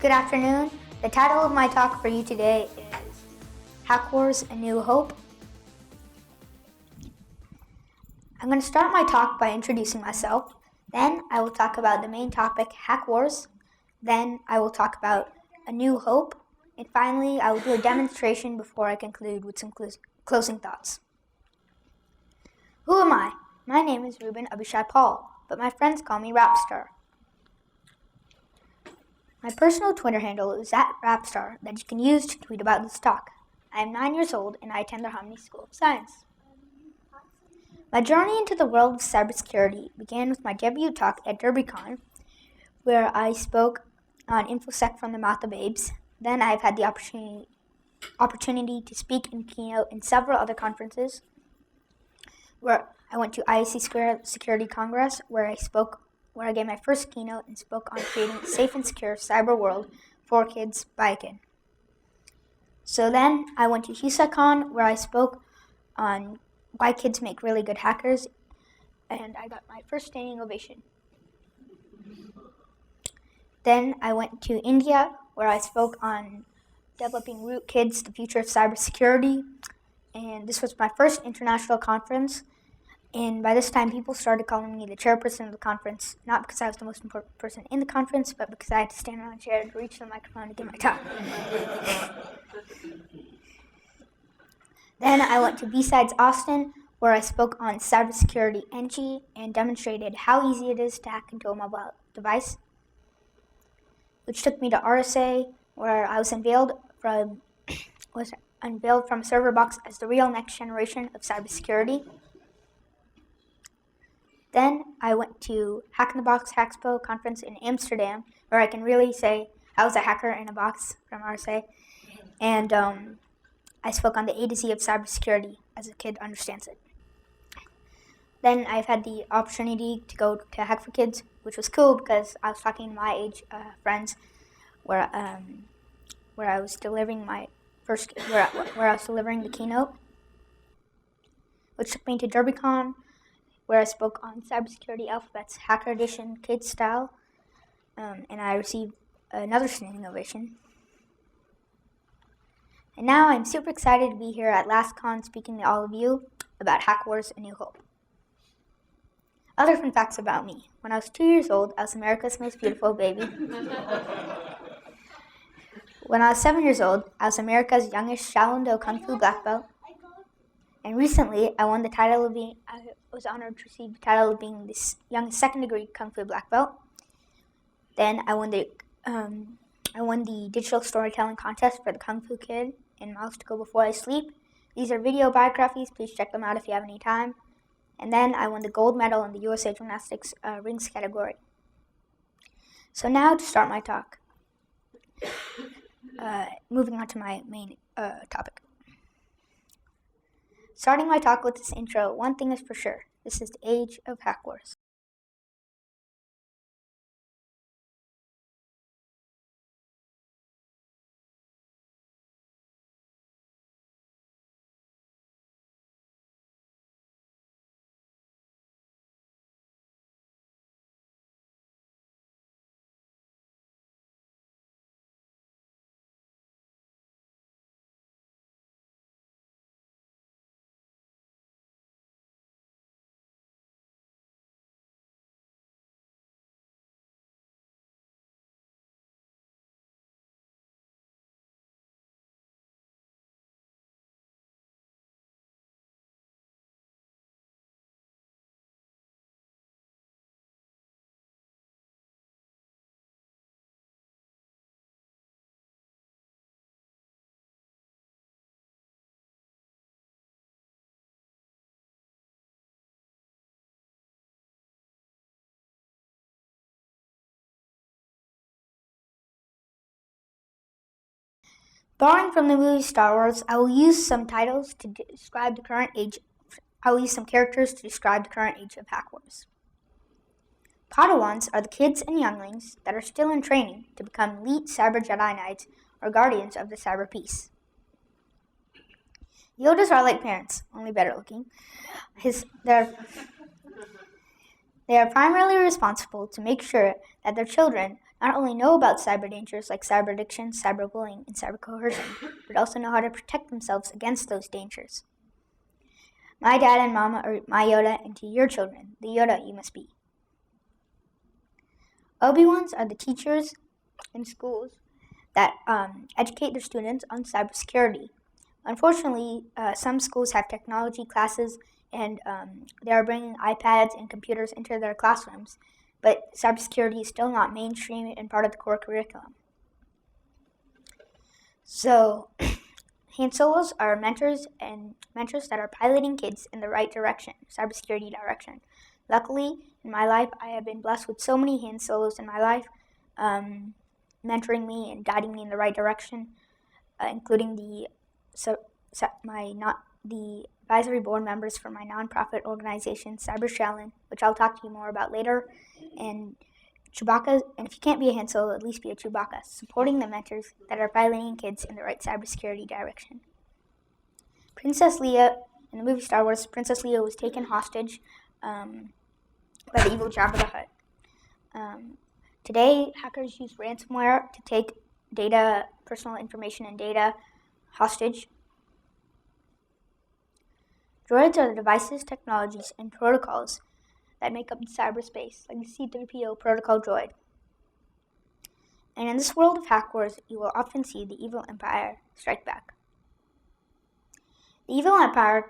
Good afternoon. The title of my talk for you today is Hack Wars: A New Hope. I'm going to start my talk by introducing myself. Then I will talk about the main topic, Hack Wars. Then I will talk about A New Hope. And finally, I will do a demonstration before I conclude with some closing thoughts. Who am I? My name is Reuben Paul, but my friends call me RAPst4r. My personal Twitter handle is @RAPst4r that you can use to tweet about this talk. I am 9 years old and I attend the Harmony School of Science. My journey into the world of cybersecurity began with my debut talk at DerbyCon, where I spoke on InfoSec from the mouth of babes. Then I've had the opportunity to speak and keynote in several other conferences, where I went to IAC Square Security Congress, where I gave my first keynote and spoke on creating a safe and secure cyber world for kids by a kid. So then I went to HuSecCon, where I spoke on why kids make really good hackers, and I got my first standing ovation. Then I went to India, where I spoke on developing Rootkits, the future of cybersecurity, and this was my first international conference. And by this time, people started calling me the chairperson of the conference, not because I was the most important person in the conference, but because I had to stand on a chair to reach the microphone to give my talk. Then I went to B-Sides Austin, where I spoke on cybersecurity NG and demonstrated how easy it is to hack into a mobile device, which took me to RSA, where I was unveiled from a server box as the real next generation of cybersecurity. Then I went to Hack in the Box Hackspo conference in Amsterdam, where I can really say I was a hacker in a box from RSA. And I spoke on the A to Z of cybersecurity as a kid understands it. Then I've had the opportunity to go to Hack for Kids, which was cool because I was talking to my age friends, where I was delivering where I was delivering the keynote, which took me to DerbyCon, where I spoke on Cybersecurity Alphabet's Hacker Edition Kids Style, and I received another standing ovation. And now I'm super excited to be here at LastCon speaking to all of you about Hack Wars: A New Hope. Other fun facts about me. When I was 2 years old, I was America's most beautiful baby. When I was 7 years old, I was America's youngest Shaolin Do Kung Fu black belt. And recently, I was honored to receive the title of being the youngest second-degree Kung Fu black belt. Then I won the digital storytelling contest for the Kung Fu Kid and Mouse to Go Before I Sleep. These are video biographies. Please check them out if you have any time. And then I won the gold medal in the USA Gymnastics rings category. So now to start my talk. Moving on to my main topic. Starting my talk with this intro, one thing is for sure. This is the age of Hack Wars. Borrowing from the movie Star Wars, I will use some titles to describe the current age. I will use some characters to describe the current age of Hack Wars. Padawans are the kids and younglings that are still in training to become elite cyber Jedi Knights or guardians of the cyber peace. Yodas are like parents, only better looking. They are primarily responsible to make sure that their children not only know about cyber dangers like cyber addiction, cyberbullying, and cyber coercion, but also know how to protect themselves against those dangers. My dad and mama are my Yoda, and to your children, the Yoda you must be. Obi-Wans are the teachers in schools that educate their students on cybersecurity. Unfortunately, some schools have technology classes, and they are bringing iPads and computers into their classrooms, but cybersecurity is still not mainstream and part of the core curriculum. So, Han Solos are mentors that are piloting kids in the right direction, cybersecurity direction. Luckily, in my life, I have been blessed with so many Han Solos in my life, mentoring me and guiding me in the right direction, including the advisory board members for my nonprofit organization, Cyber, which I'll talk to you more about later, and Chewbacca, and if you can't be a Han Solo, at least be a Chewbacca, supporting the mentors that are piloting kids in the right cybersecurity direction. Princess Leia, in the movie Star Wars, Princess Leia was taken hostage by the evil Jabba the Hutt. Today, hackers use ransomware to take data, personal information and data hostage. Droids are the devices, technologies, and protocols that make up the cyberspace, like the C-3PO protocol droid. And in this world of hack wars, you will often see the evil empire strike back. The evil empire,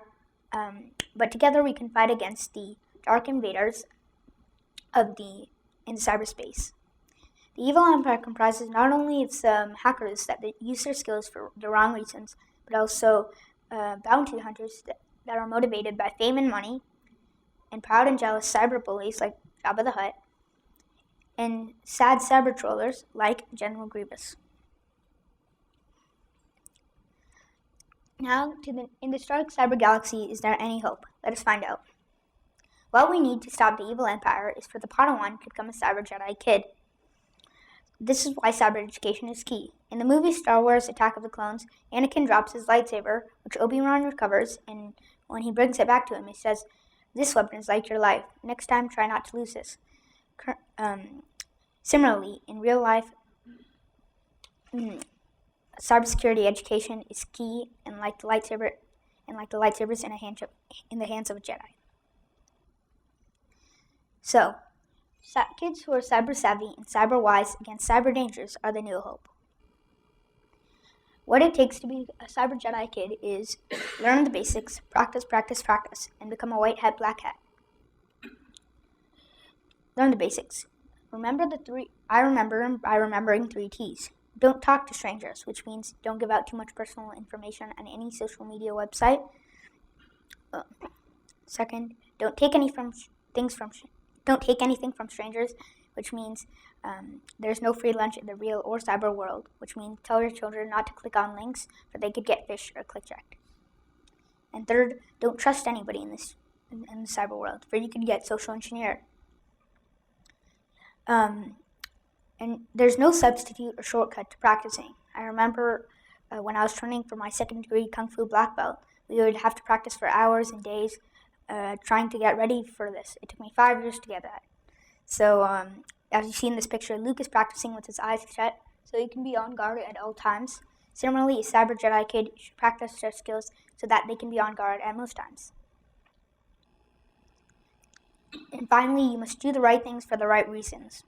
but together we can fight against the dark invaders in the cyberspace. The evil empire comprises not only of some hackers that use their skills for the wrong reasons, but also bounty hunters that are motivated by fame and money, and proud and jealous cyberbullies like Jabba the Hutt, and sad cyber trollers like General Grievous. Now, in this dark cyber galaxy, is there any hope? Let us find out. What we need to stop the evil empire is for the Padawan to become a cyber Jedi kid. This is why cyber education is key. In the movie Star Wars Attack of the Clones, Anakin drops his lightsaber, which Obi-Wan recovers, and when he brings it back to him, he says, "This weapon is like your life. Next time, try not to lose this." Similarly, in real life, cybersecurity education is key, and like the lightsabers in the hands of a Jedi. So, kids who are cyber savvy and cyber wise against cyber dangers are the new hope. What it takes to be a cyber Jedi kid is learn the basics, practice, and become a white hat, black hat. Learn the basics. Remember by remembering 3 T's. Don't talk to strangers, which means don't give out too much personal information on any social media website. Second, don't take anything from strangers, which means there's no free lunch in the real or cyber world, which means tell your children not to click on links, for they could get phished or clickjacked. And third, don't trust anybody in the cyber world, for you could get social engineered. And there's no substitute or shortcut to practicing. I remember when I was training for my 2nd degree Kung Fu black belt, we would have to practice for hours and days trying to get ready for this. It took me 5 years to get that. So as you see in this picture, Luke is practicing with his eyes shut, so he can be on guard at all times. Similarly, a cyber Jedi kid should practice their skills so that they can be on guard at most times. And finally, you must do the right things for the right reasons.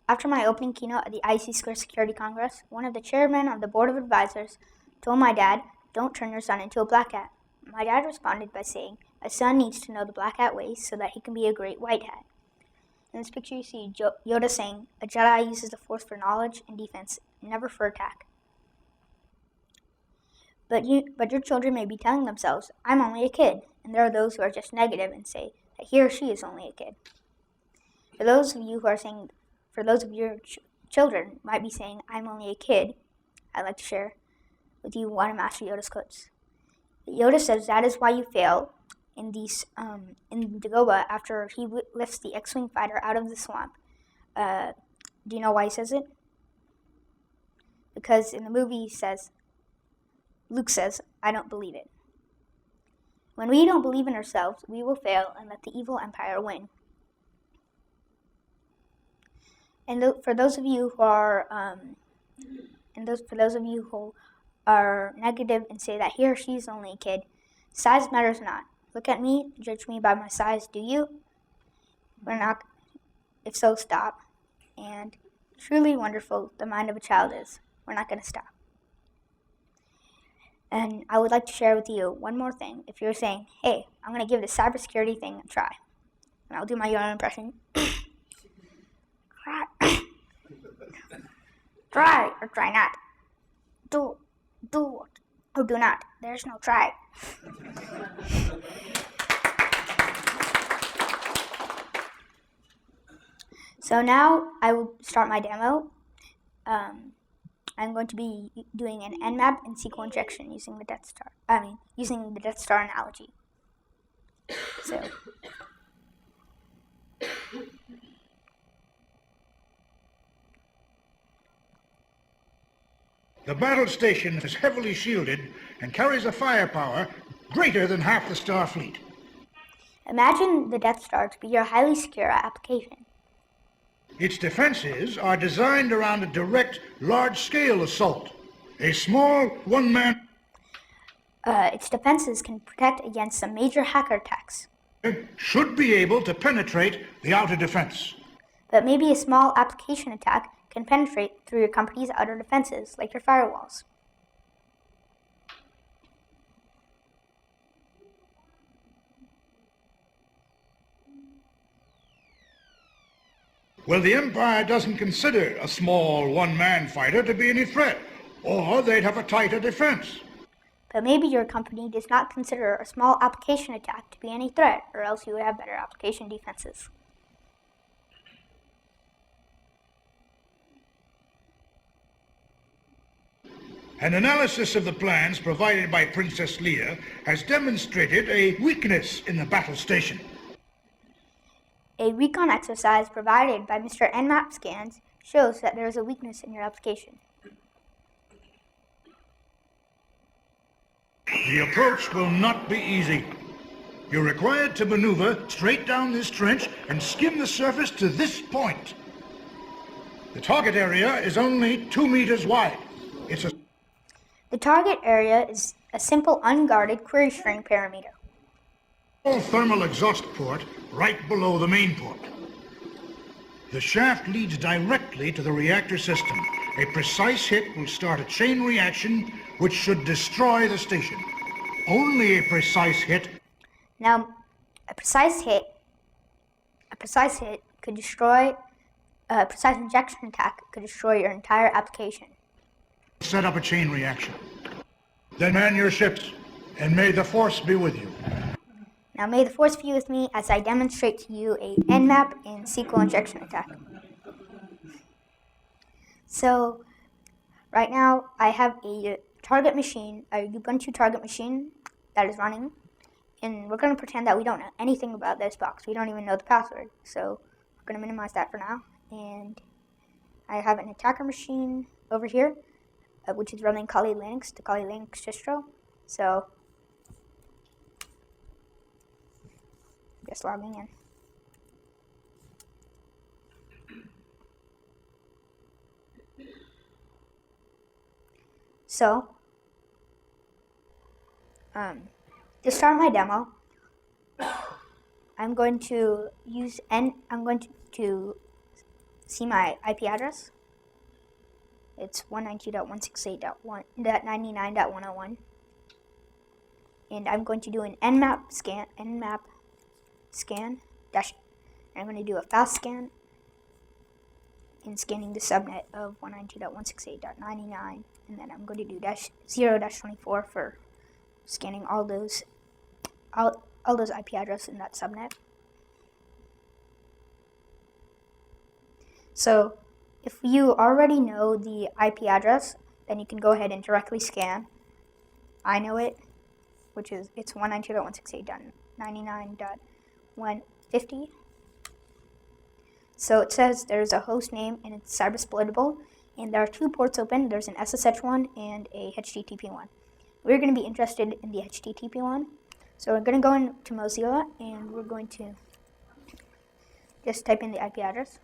After my opening keynote at the IC Square Security Congress, one of the chairmen of the board of advisors told my dad, "Don't turn your son into a black hat." My dad responded by saying, "A son needs to know the black hat ways so that he can be a great white hat." In this picture you see Yoda saying, "A Jedi uses the Force for knowledge and defense, never for attack." But your children may be telling themselves, "I'm only a kid," and there are those who are just negative and say that he or she is only a kid. For those of your children might be saying, "I'm only a kid," I'd like to share with you one of Master Yoda's quotes. Yoda says that is why you fail in Dagobah after he lifts the X-Wing fighter out of the swamp. Do you know why he says it? Because in the movie Luke says, "I don't believe it." When we don't believe in ourselves, we will fail and let the evil empire win. And for those of you who are negative and say that he or she is only a kid, size matters not. Look at me, judge me by my size, do you? We're not. If so, stop. And truly wonderful the mind of a child is. We're not going to stop. And I would like to share with you one more thing. If you're saying, hey, I'm going to give the cybersecurity thing a try, and I'll do my own impression. Try or try not. Do what or do not. There's no try. So now I will start my demo. I'm going to be doing an nmap and SQL injection using the Death Star. Using the Death Star analogy. So. The battle station is heavily shielded and carries a firepower greater than half the Starfleet. Imagine the Death Star to be your highly secure application. Its defenses are designed around a direct, large-scale assault. A small, one-man... Its defenses can protect against some major hacker attacks. ...should be able to penetrate the outer defense. But maybe a small application attack can penetrate through your company's outer defenses, like your firewalls. Well, the Empire doesn't consider a small one-man fighter to be any threat, or they'd have a tighter defense. But maybe your company does not consider a small application attack to be any threat, or else you would have better application defenses. An analysis of the plans provided by Princess Leia has demonstrated a weakness in the battle station. A recon exercise provided by Mr. nmap scans shows that there is a weakness in your application. The approach will not be easy. You're required to maneuver straight down this trench and skim the surface to this point. The target area is only 2 meters wide. The target area is a simple unguarded query string parameter. Thermal exhaust port right below the main port. The shaft leads directly to the reactor system. A precise hit will start a chain reaction which should destroy the station. Only a precise hit. Now, a precise could destroy, a precise injection attack could destroy your entire application. Set up a chain reaction. Then man your ships, and may the Force be with you. Now may the Force be with me as I demonstrate to you a nmap and SQL injection attack. So, right now I have a target machine, a Ubuntu target machine that is running, and we're going to pretend that we don't know anything about this box. We don't even know the password, so we're going to minimize that for now. And I have an attacker machine over here, which is running Kali Linux, the Kali Linux distro. So, just logging in. So, to start my demo, I'm going to see my IP address. It's 192.168.99.101, and I'm going to do an nmap scan dash. I'm going to do a fast scan in scanning the subnet of 192.168.99, and then I'm going to do -0-24 for scanning all those IP addresses in that subnet. So if you already know the IP address, then you can go ahead and directly scan. I know it, which is it's 192.168.99.150. So it says there's a host name and it's cybersplittable, and there are 2 ports open. There's an SSH one and a HTTP one. We're going to be interested in the HTTP one. So we're going to go into Mozilla and we're going to just type in the IP address.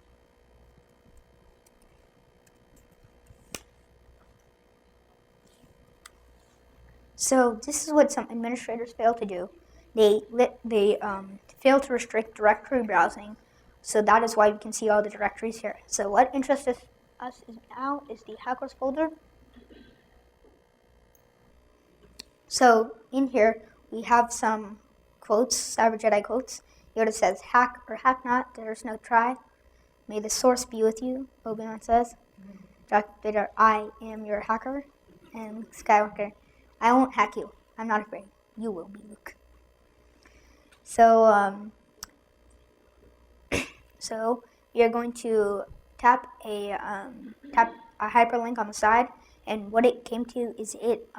So this is what some administrators fail to do. They fail to restrict directory browsing, so that is why we can see all the directories here. So what interests us now is the hackers folder. So in here we have some quotes, Cyber Jedi quotes. Yoda says, "Hack or hack not, there is no try. May the source be with you," Obi-Wan says. Darth Vader, "I am your hacker." And Luke Skywalker, "I won't hack you. I'm not afraid. You will be, Luke." So, so we are going to tap a hyperlink on the side, and what it came to is it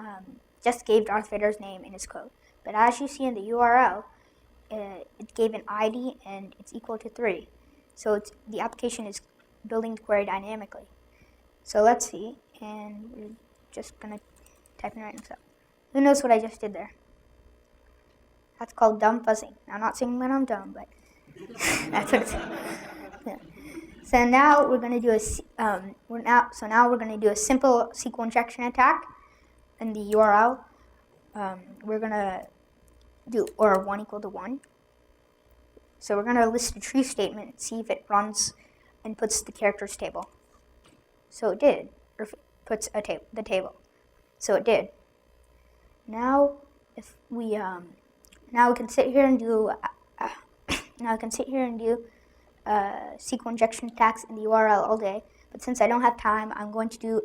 just gave Darth Vader's name in his quote. But as you see in the URL, it gave an ID and it's equal to 3. So the application is building the query dynamically. So let's see, and we're just gonna type in random stuff. Who knows what I just did there? That's called dumb fuzzing. Now, I'm not saying that I'm dumb, but that's what it's. Yeah. So now we're gonna do now we're gonna do a simple SQL injection attack in the URL. We're gonna do or 1 equal to 1. So we're gonna list a tree statement and see if it runs and puts the characters table. So it did, or if it puts the table. So it did. Now, if we now we can sit here and do SQL injection attacks in the URL all day. But since I don't have time, I'm going to do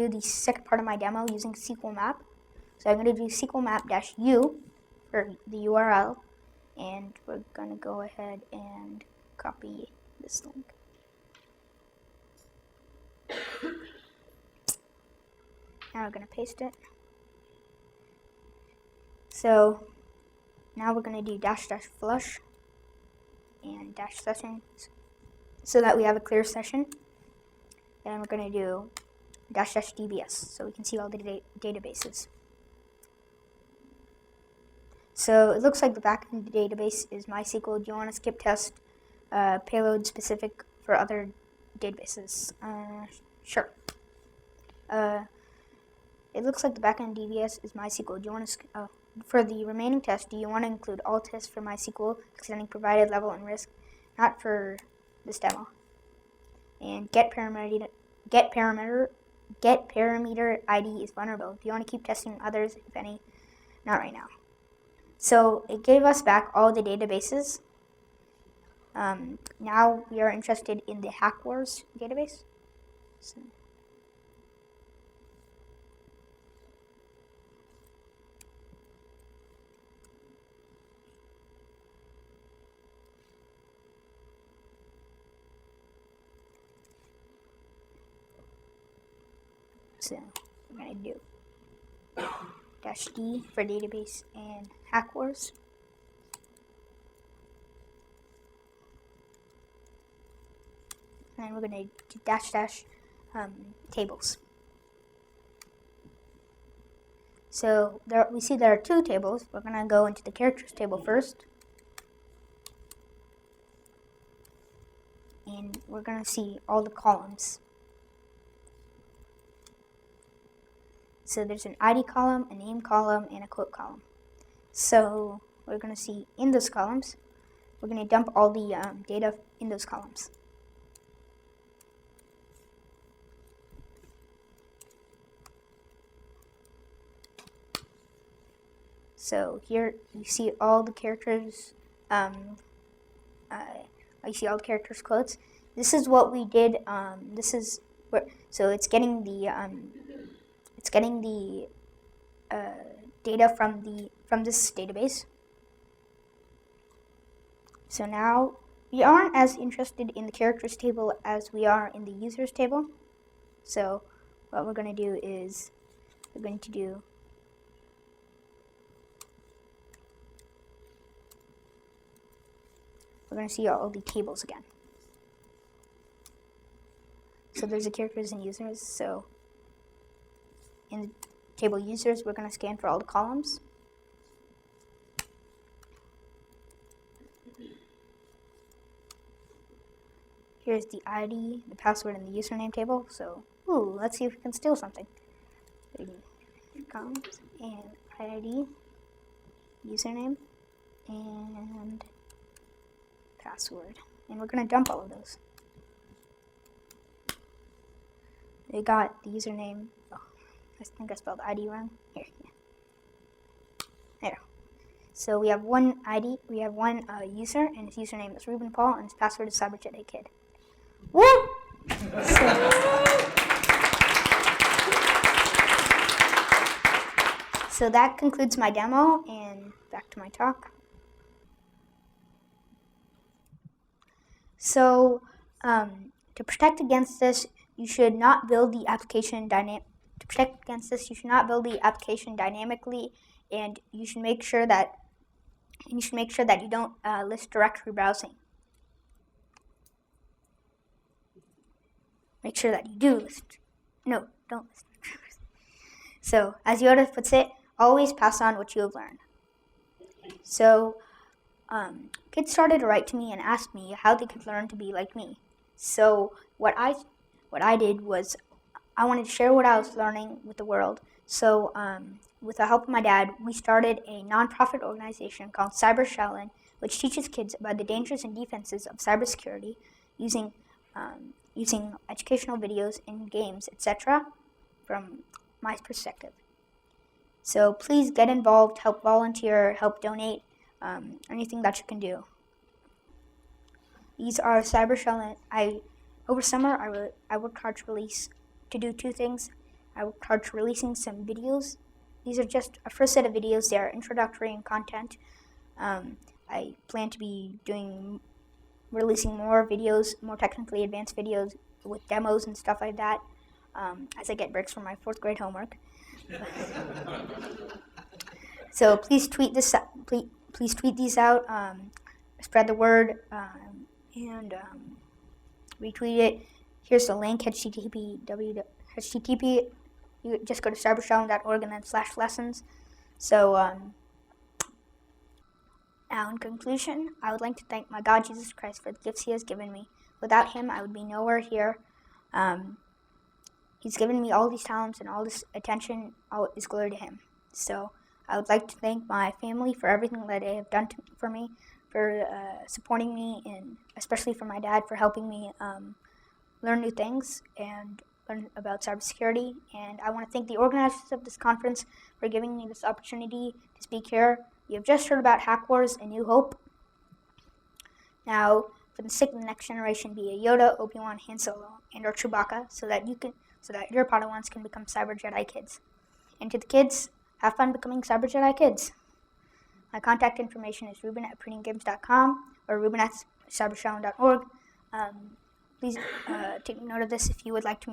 the second part of my demo using SQL map. So I'm going to do SQL map-u for the URL, and we're going to go ahead and copy this link. Now we're going to paste it. So now we're going to do --flush and --session so that we have a clear session. And we're going to do --dbs so we can see all the databases. So it looks like the backend database is MySQL. Do you want to skip test payload specific for other databases? Sure. It looks like the backend DBS is MySQL. Do you want to for the remaining tests, do you want to include all tests for MySQL extending provided level and risk? Not for this demo. And get parameter ID is vulnerable. Do you want to keep testing others, if any? Not right now. So it gave us back all the databases. Now we are interested in the Hack Wars database. So we're going to do -d for database and Hack Wars. And then we're going to do --tables. So we see there are 2 tables. We're going to go into the characters table first. And we're going to see all the columns. So there's an ID column, a name column, and a quote column. So we're going to see in those columns, we're going to dump all the data in those columns. So here you see all the characters. You see all the characters' quotes. This is what we did. So it's getting the data from this database. So now we aren't as interested in the characters table as we are in the users table. So what we're going to do is we're going to see all the tables again. So there's the characters and users. So in the table users, we're going to scan for all the columns. Here's the ID, the password, and the username table. So, let's see if we can steal something. comms and ID, username, and password. And we're going to dump all of those. We got the username. Oh, I think I spelled ID wrong. Here. Yeah. There. So we have one ID, we have one user, and his username is Reuben Paul, and his password is CyberJedi. Woo! So that concludes my demo, and back to my talk. So to protect against this, you should not build the application dynamically, and you should make sure that you don't list directory browsing. Make sure that you do list. No, don't list. So, as Yoda puts it, always pass on what you have learned. So, kids started to write to me and ask me how they could learn to be like me. So, what I did was I wanted to share what I was learning with the world. So, with the help of my dad, we started a nonprofit organization called CyberShellin, which teaches kids about the dangers and defenses of cybersecurity using educational videos and games, etc., from my perspective. So please get involved, help volunteer, help donate, anything that you can do. These are CyberShellin. Over summer, I worked hard to do two things. I worked hard to releasing some videos. These are just a first set of videos. They are introductory in content. I plan to be releasing more videos, more technically advanced videos with demos and stuff like that, as I get breaks from my 4th grade homework. So please tweet this. Please tweet these out. Spread the word and retweet it. Here's the link: http. You just go to cybershellin.org and then /lessons. So now, in conclusion, I would like to thank my God, Jesus Christ, for the gifts He has given me. Without Him, I would be nowhere here. He's given me all these talents and all this attention. All is glory to Him. So I would like to thank my family for everything that they have done for me, for supporting me, and especially for my dad for helping me learn new things and learn about cybersecurity. And I want to thank the organizers of this conference for giving me this opportunity to speak here. You have just heard about Hack Wars: A New Hope. Now, for the sake of the next generation, be a Yoda, Obi-Wan, Han Solo, and/or Chewbacca, so that your Padawans can become Cyber Jedi kids. And to the kids, have fun becoming Cyber Jedi kids. My contact information is Reuben@prettygames.com or Reuben@cybershellin.org. Please take note of this if you would like to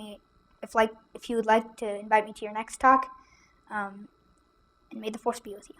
invite me to your next talk. And may the Force be with you.